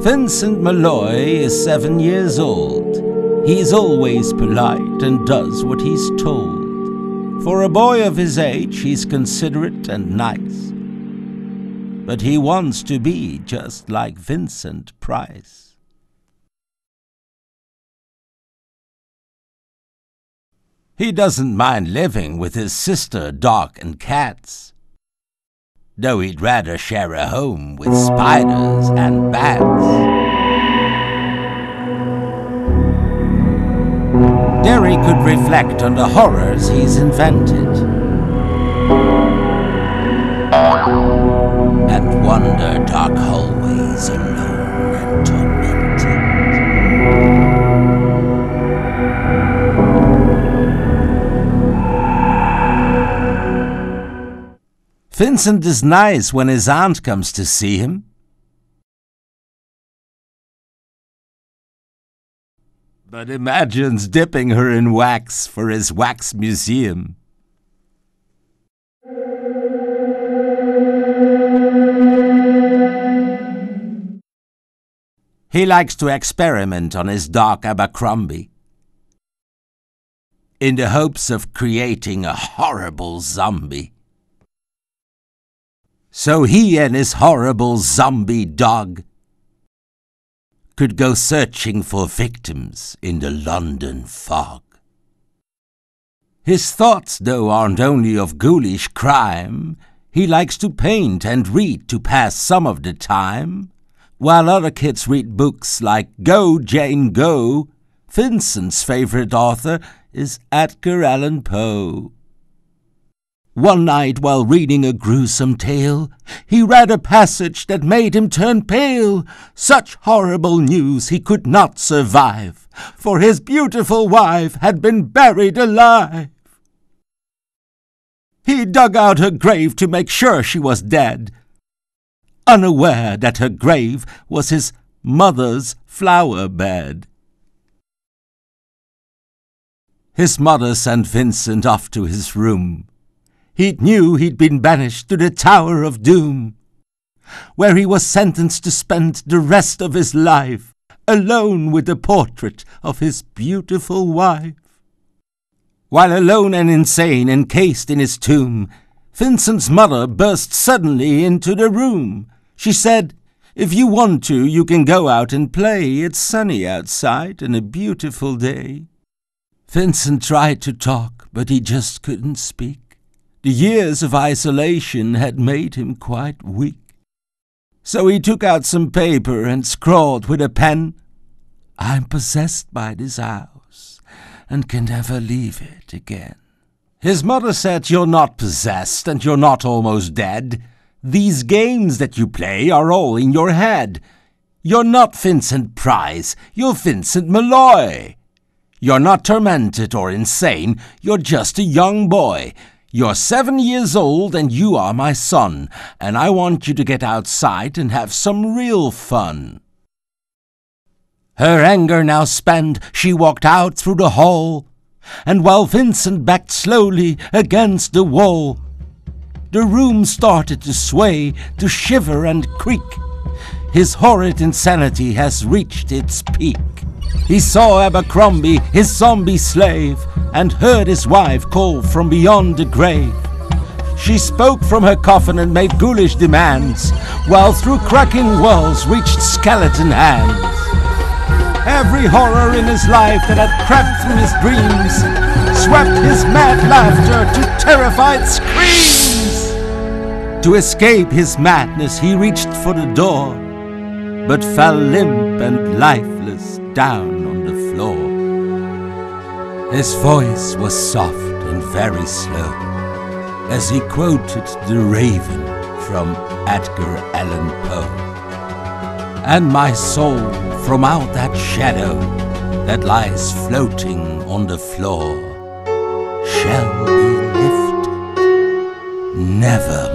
Vincent Malloy is 7 years old. He's always polite and does what he's told. For a boy of his age, he's considerate and nice. But he wants to be just like Vincent Price. He doesn't mind living with his sister, dog, and cats, though he'd rather share a home with spiders and bats. Derry could reflect on the horrors he's invented and wander dark hallways alone and tormented. Vincent is nice when his aunt comes to see him. But imagines dipping her in wax for his wax museum. He likes to experiment on his dog Abercrombie, in the hopes of creating a horrible zombie. So he and his horrible zombie dog could go searching for victims in the London fog. His thoughts, though, aren't only of ghoulish crime. He likes to paint and read to pass some of the time. While other kids read books like Go, Jane, Go, Vincent's favorite author is Edgar Allan Poe. One night, while reading a gruesome tale, he read a passage that made him turn pale. Such horrible news he could not survive, for his beautiful wife had been buried alive. He dug out her grave to make sure she was dead, unaware that her grave was his mother's flower bed. His mother sent Vincent off to his room. He knew he'd been banished to the Tower of Doom, where he was sentenced to spend the rest of his life alone with the portrait of his beautiful wife. While alone and insane, encased in his tomb, Vincent's mother burst suddenly into the room. She said, "If you want to, you can go out and play. It's sunny outside and a beautiful day." Vincent tried to talk, but he just couldn't speak. The years of isolation had made him quite weak. So he took out some paper and scrawled with a pen, "I'm possessed by this house and can never leave it again." His mother said, "You're not possessed and you're not almost dead. These games that you play are all in your head. You're not Vincent Price, you're Vincent Malloy. You're not tormented or insane, you're just a young boy. You're 7 years old and you are my son, and I want you to get outside and have some real fun." Her anger now spent, she walked out through the hall, and while Vincent backed slowly against the wall, the room started to sway, to shiver and creak. His horrid insanity has reached its peak. He saw Abercrombie, his zombie slave, and heard his wife call from beyond the grave. She spoke from her coffin and made ghoulish demands, while through cracking walls reached skeleton hands. Every horror in his life that had crept through his dreams swept his mad laughter to terrified screams. To escape his madness, he reached for the door, but fell limp and lifeless down on the floor. His voice was soft and very slow, as he quoted The Raven from Edgar Allan Poe. "And my soul from out that shadow that lies floating on the floor shall be lifted, never